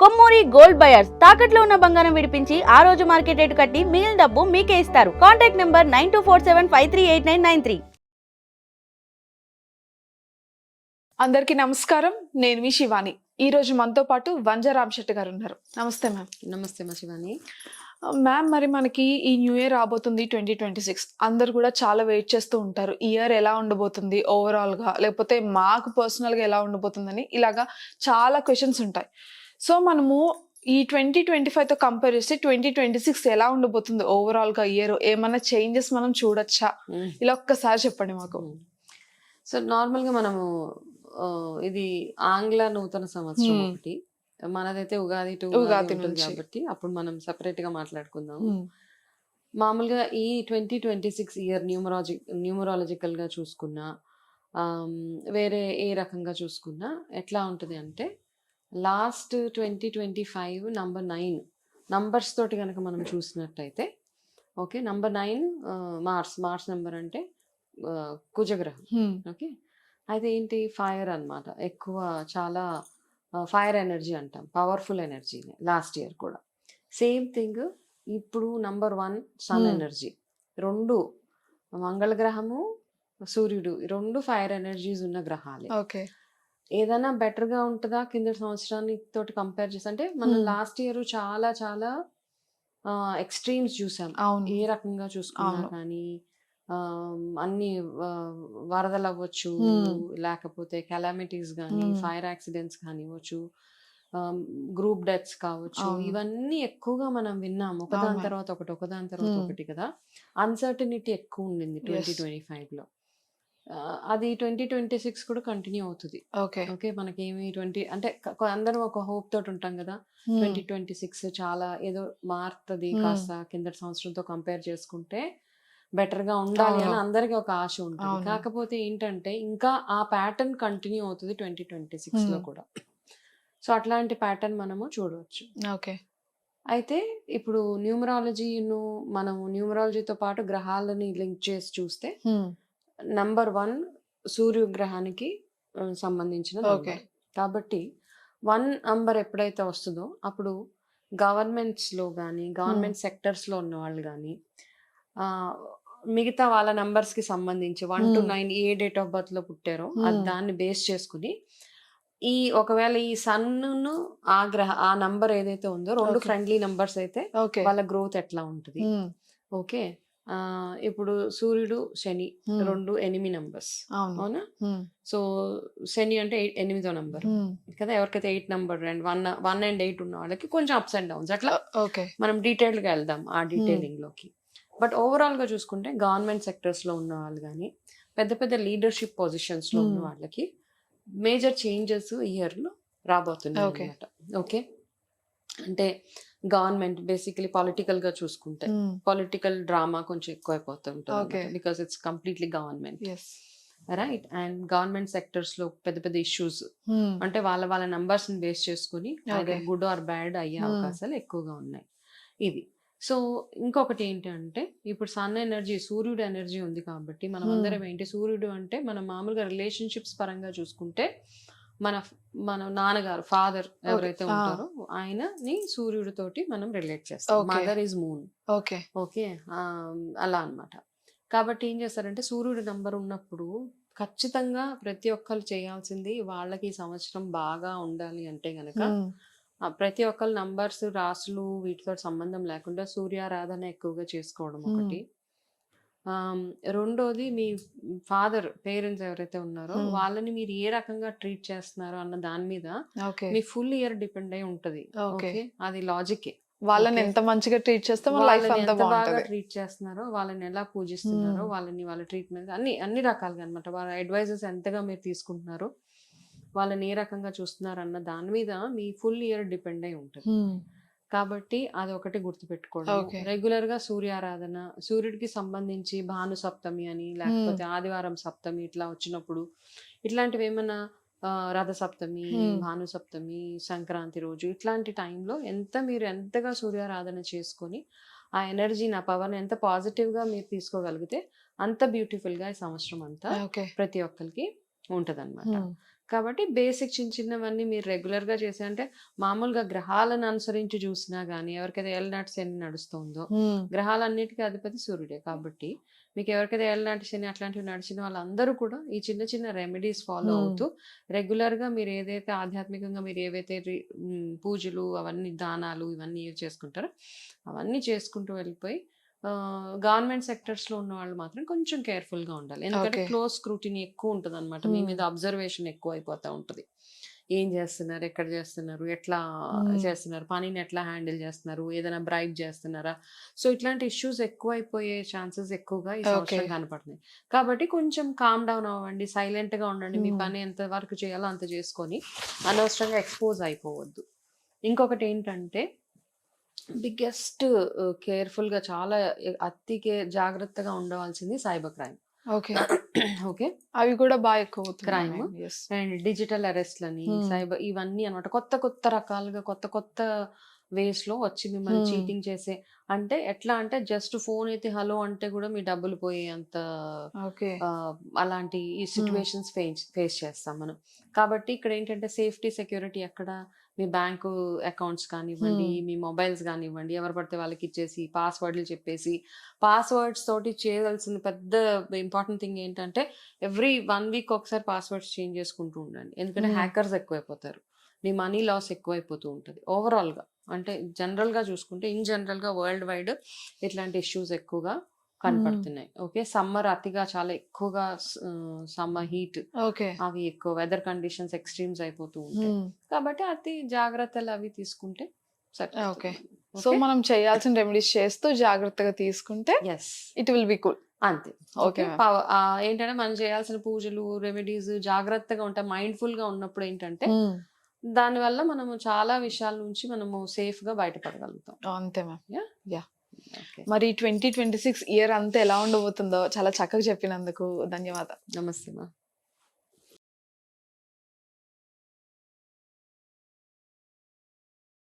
Kommuri gold buyers తాకట్లో ఉన్న బంగారం విడిపించి ఆ రోజు మార్కెట్ రేటు కట్టి మిగిలిన డబ్బు మీకే ఇస్తారు. Contact number 9247538993. అందరికీ నమస్కారం. నేను మీ శివాని. ఈ రోజు మనతో పాటు వంజ రామశెట్టి గారు ఉన్నారు. నమస్తే మ్యామ్. నమస్తే మా శివాని. మ్యామ్, మరి మనకి ఈ న్యూ ఇయర్ రాబోతుంది 2026. అందరు కూడా చాలా వెయిట్ చేస్తూ ఉంటారు. ఈ ఇయర్ ఎలా ఉండబోతుంది ఓవరాల్ గా, లేకపోతే మాకు పర్సనల్ గా ఎలా ఉండబోతుందని ఇలాగా చాలా క్వశ్చన్స్ ఉంటాయి. సో మనము ఈ 2025 తో కంపేర్ చేస్తే 2026 ఎలా ఉండబోతుంది ఓవరాల్ గా ఇయర్, ఏమైనా చేంజెస్ మనం చూడొచ్చా? ఇలా ఒక్కసారి చెప్పండి మాకు. సో నార్మల్ గా మనము ఇది ఆంగ్ల నూతన సంవత్సరం ఒకటి, మనదైతే ఉగాది ఉంటుంది కాబట్టి అప్పుడు మనం సెపరేట్ గా మాట్లాడుకుందాం. మామూలుగా ఈ 2026 ఇయర్ న్యూమరాలజికల్ గా చూసుకున్నా, వేరే ఏ రకంగా చూసుకున్నా ఎట్లా ఉంటుంది అంటే, లాస్ట్ 2025 నంబర్ 9 నంబర్స్ తోటి కనుక మనం చూసినట్టయితే, ఓకే, నంబర్ 9 మార్స్ నెంబర్ అంటే కుజగ్రహం. ఓకే, అయితే ఏంటి, ఫైర్ అన్నమాట. ఎక్కువ చాలా ఫైర్ ఎనర్జీ అంటాం, పవర్ఫుల్ ఎనర్జీ. లాస్ట్ ఇయర్ కూడా సేమ్ థింగ్. ఇప్పుడు నంబర్ 1 సన్ ఎనర్జీ. రెండు, మంగళగ్రహము సూర్యుడు, రెండు ఫైర్ ఎనర్జీస్ ఉన్న గ్రహాలే. ఓకే, ఏదైనా బెటర్ గా ఉంటుందా కింద సంవత్సరాన్ని తోటి కంపేర్ చేసి? అంటే మనం లాస్ట్ ఇయర్ చాలా చాలా ఎక్స్ట్రీమ్స్ చూసాం. ఏ రకంగా చూసుకున్నా కానీ అన్ని వరదలు అవ్వచ్చు, లేకపోతే కెలామిటీస్ కానీ, ఫైర్ యాక్సిడెంట్స్ కానివ్వచ్చు, గ్రూప్ డెత్స్ కావచ్చు, ఇవన్నీ ఎక్కువగా మనం విన్నాం. ఒకదాని తర్వాత ఒకటి కదా. అన్సర్టనిటీ ఎక్కువ ఉండింది 2025 లో. అది 2026 కూడా కంటిన్యూ అవుతుంది. ఓకే, మనకేమి అంటే అందరం ఒక హోప్ తోటి ఉంటాం కదా, 2026 చాలా ఏదో మారుతుంది కాస్త కిందటి సంవత్సరంతో కంపేర్ చేసుకుంటే బెటర్ గా ఉండాలి అని అందరికి ఒక ఆశ ఉంటుంది. కాకపోతే ఏంటంటే ఇంకా ఆ ప్యాటర్న్ కంటిన్యూ అవుతుంది 2026 లో కూడా. సో అట్లాంటి ప్యాటర్న్ మనము చూడవచ్చు. ఓకే, అయితే ఇప్పుడు న్యూమరాలజీతో పాటు గ్రహాలని లింక్ చేసి చూస్తే, నంబర్ 1 సూర్యగ్రహానికి సంబంధించిన నంబర్. కాబట్టి 1 నంబర్ ఎప్పుడైతే వస్తుందో అప్పుడు గవర్నమెంట్స్ లో కానీ, గవర్నమెంట్ సెక్టర్స్ లో ఉన్న వాళ్ళు కానీ, మిగతా వాళ్ళ నంబర్స్ కి సంబంధించి 1 to 9 A date of birth లో పుట్టారో దాన్ని బేస్ చేసుకుని, ఒకవేళ ఈ సన్ ఆ నంబర్ ఏదైతే ఉందో, రెండు ఫ్రెండ్లీ నంబర్స్ అయితే వాళ్ళ గ్రోత్ ఎట్లా ఉంటుంది. ఓకే, ఇప్పుడు సూర్యుడు శని రెండు ఎనిమి నంబర్స్, అవునా? సో శని అంటే 8వ నంబర్ కదా. ఎవరికైతే 8 నంబర్ అండ్ 1 and 8 ఉన్న వాళ్ళకి కొంచెం అప్స్ అండ్ డౌన్స్ అట్లా మనం డీటెయిల్ గా వెళ్దాం ఆ డీటెయిలింగ్ లోకి. బట్ ఓవరాల్ గా చూసుకుంటే గవర్నమెంట్ సెక్టర్స్ లో ఉన్న వాళ్ళు కానీ, పెద్ద పెద్ద లీడర్షిప్ పొజిషన్స్ లో ఉన్న వాళ్ళకి మేజర్ చేంజెస్ ఇయర్ లో రాబోతున్నాయి అన్నమాట. ఓకే, అంటే గవర్నమెంట్ బేసికలీ పొలిటికల్ గా చూసుకుంటే పొలిటికల్ డ్రామా కొంచెం ఎక్కువ అయిపోతుంటుంది, because it's completely government, right? And government sectors లో పెద్ద పెద్ద ఇష్యూస్ అంటే వాళ్ళ నంబర్స్ ని బేస్ చేసుకుని గుడ్ ఆర్ బ్యాడ్ అయ్యే అవకాశాలు ఎక్కువగా ఉన్నాయి. ఇది. సో ఇంకొకటి ఏంటంటే, ఇప్పుడు సన్ ఎనర్జీ, సూర్యుడు ఎనర్జీ ఉంది కాబట్టి మనం అందరం ఏంటి, సూర్యుడు అంటే మనం మామూలుగా రిలేషన్షిప్స్ పరంగా చూసుకుంటే మన నాన్నగారు, ఫాదర్ ఎవరైతే ఉంటారో ఆయనని సూర్యుడితోటి మనం రిలేట్ చేస్తాం. Mother is moon. ఓకే, అలా అన్నమాట. కాబట్టి ఏం చేస్తారంటే, సూర్యుడి నంబర్ ఉన్నప్పుడు ఖచ్చితంగా ప్రతి ఒక్కరు చేయాల్సింది, వాళ్ళకి ఈ సంవత్సరం బాగా ఉండాలి అంటే గనక ప్రతి ఒక్కరు నంబర్స్, రాసులు వీటితో సంబంధం లేకుండా సూర్యారాధన ఎక్కువగా చేసుకోవడం ఒకటి. రెండోది, మీ ఫాదర్ పేరెంట్స్ ఎవరైతే ఉన్నారో వాళ్ళని మీరు ఏ రకంగా ట్రీట్ చేస్తున్నారో అన్న దాని మీద మీ ఫుల్ ఇయర్ డిపెండ్ అయి ఉంటది. ఓకే, అది లాజికే. వాళ్ళని ఎంత మంచిగా ట్రీట్ చేస్తే ఎంత బాగా ట్రీట్ చేస్తున్నారో, వాళ్ళని ఎలా పూజిస్తున్నారో, వాళ్ళ ట్రీట్మెంట్ అన్ని రకాలుగా అనమాట. వాళ్ళ అడ్వైజెస్ ఎంతగా మీరు తీసుకుంటున్నారో, వాళ్ళని ఏ రకంగా చూస్తున్నారు అన్న దాని మీద మీ ఫుల్ ఇయర్ డిపెండ్ అయి ఉంటుంది. కాబట్టి అది ఒకటి గుర్తుపెట్టుకోవడం. రెగ్యులర్ గా సూర్యారాధన, సూర్యుడికి సంబంధించి భాను సప్తమి అని, లేకపోతే ఆదివారం సప్తమి ఇట్లా వచ్చినప్పుడు, ఇట్లాంటివి ఏమన్నా రథ సప్తమి, భాను సప్తమి, సంక్రాంతి రోజు ఇట్లాంటి టైంలో మీరు ఎంతగా సూర్యారాధన చేసుకొని ఆ ఎనర్జీని, ఆ పవర్ని ఎంత పాజిటివ్ గా మీరు తీసుకోగలిగితే అంత బ్యూటిఫుల్ గా ఈ సంవత్సరం అంతా ప్రతి ఒక్కరికి ఉంటదన్నమాట. కాబట్టి బేసిక్ చిన్న చిన్నవన్నీ మీరు రెగ్యులర్‌గా చేసే అంటే మామూలుగా గ్రహాలను అనుసరించి చూసినా గానీ ఎవరికైతే ఏళ్ళనాటి శని నడుస్తుందో గ్రహాలన్నిటికీ అధిపతి సూర్యుడే. కాబట్టి మీకు ఎవరికైతే ఏళ్ళనాటి శని అట్లాంటివి నడిచిన వాళ్ళందరూ కూడా ఈ చిన్న చిన్న రెమెడీస్ ఫాలో అవుతూ రెగ్యులర్‌గా మీరు ఏదైతే ఆధ్యాత్మికంగా మీరు ఏవైతే పూజలు అవన్నీ దానాలు ఇవన్నీ చేసుకుంటారో అవన్నీ చేసుకుంటూ వెళ్ళిపోయి గవర్నమెంట్ సెక్టర్స్‌లో ఉన్న వాళ్ళు మాత్రం కొంచెం కేర్‌ఫుల్‌గా ఉండాలి. ఎందుకంటే ఓకే. క్లోజ్ స్క్రూటినీ ఎక్కువుంటదనమాట. మీ మీద అబ్జర్వేషన్ ఎక్కువైపోతా ఉంటది. ఏం చేస్తున్నారు? ఎక్కడ చేస్తున్నారు? ఎట్లా చేస్తున్నారు? పనిని ఎట్లా హ్యాండిల్ చేస్తున్నారు? ఏదైనా బ్రైబ్ చేస్తున్నారా? సో, ఇట్లాంటి ఇష్యూస్ ఎక్కువైపోయే ఛాన్సెస్ ఎక్కువగా ఈ ఓకే. సంవత్సరం కనపడుతున్నాయి. కాబట్టి కొంచెం కామ్ డౌన్ అవ్వండి. సైలెంట్‌గా ఉండండి. మీ పని ఎంత వరకు చేయాలో అంత చేసుకొని అనవసరంగా ఎక్స్‌పోజ్ అయిపోవద్దు. ఇంకొకటేంటంటే బిగ్గెస్ట్ కేర్‌ఫుల్‌గా చాలా జాగ్రత్తగా ఉండవలసింది సైబర్ క్రైమ్. ఓకే. ఓకే. అవి కూడా బాగా ఎక్కువవుతున్నాయి. Crime yes. అండ్ డిజిటల్ అరెస్ట్‌లని, సైబర్ ఇవన్నీ అన్నమాట. కొత్త కొత్త రకాలుగా కొత్త కొత్త వేస్‌లో వచ్చి మిమ్మల్ని చీటింగ్ చేసే అంటే ఎట్లా అంటే జస్ట్ ఫోన్ ఎత్తి హలో అంటే కూడా మీ డబ్బులు పోయేంత ఓకే. అలాంటి ఈ సిట్యుయేషన్స్ ఫేస్ చేస్తాం మనం. కాబట్టి ఇక్కడ ఏంటంటే సేఫ్టీ, సెక్యూరిటీ ఎక్కడ మీ బ్యాంకు అకౌంట్స్ కానివ్వండి, మీ మొబైల్స్ కానివ్వండి, ఎవరు పడితే వాళ్ళకి ఇచ్చేసి పాస్వర్డ్‌లు చెప్పేసి పాస్వర్డ్స్ తోటి చేయవలసిన పెద్ద ఇంపార్టెంట్ థింగ్ ఏంటంటే ఎవ్రీ 1 వీక్ ఒకసారి పాస్వర్డ్స్ చేంజ్ చేసుకుంటూ ఉండండి. ఎందుకంటే హ్యాకర్స్ ఎక్కువైపోతారు. మీ మనీ లాస్ ఎక్కువైపోతూ ఉంటది ఓవరాల్‌గా. అంటే జనరల్‌గా చూసుకుంటే ఇన్ జనరల్‌గా వరల్డ్ వైడ్ ఇట్లాంటి ఇష్యూస్ ఎక్కువగా కనపడుతున్నాయి. ఓకే. సమ్మర్ అతిగా చాలా ఎక్కువగా సమ్మర్ హీట్ ఓకే. అవి ఎక్కువ వెదర్ కండిషన్స్ ఎక్స్‌ట్రీమ్స్ అయిపోతూ ఉంటాయి. కాబట్టి అతి జాగ్రత్తలు అవి తీసుకుంటే ఓకే. సరిపోతుంది. So, okay. మనం చేయాల్సిన రెమెడీస్ చేస్తూ జాగ్రత్తగా తీసుకుంటే yes. It will be cool. అంతే. Okay okay. మ్యామ్. ఏంటంటే మనం చేయాల్సిన పూజలు, రెమెడీస్ జాగ్రత్తగా ఉంటాం. మైండ్‌ఫుల్‌గా ఉన్నప్పుడు ఏంటంటే దానివల్ల మనము చాలా విషయాల నుంచి మనము సేఫ్‌గా బయటపడగలుగుతాం. అంతే మ్యామ్. యాహ్! యాహ్! ఓకే. మరి 2026 ఇయర్ అంతా ఎలా ఉండబోతుందో చాలా చక్కగా చెప్పినందుకు ధన్యవాదాలు. నమస్తే మా.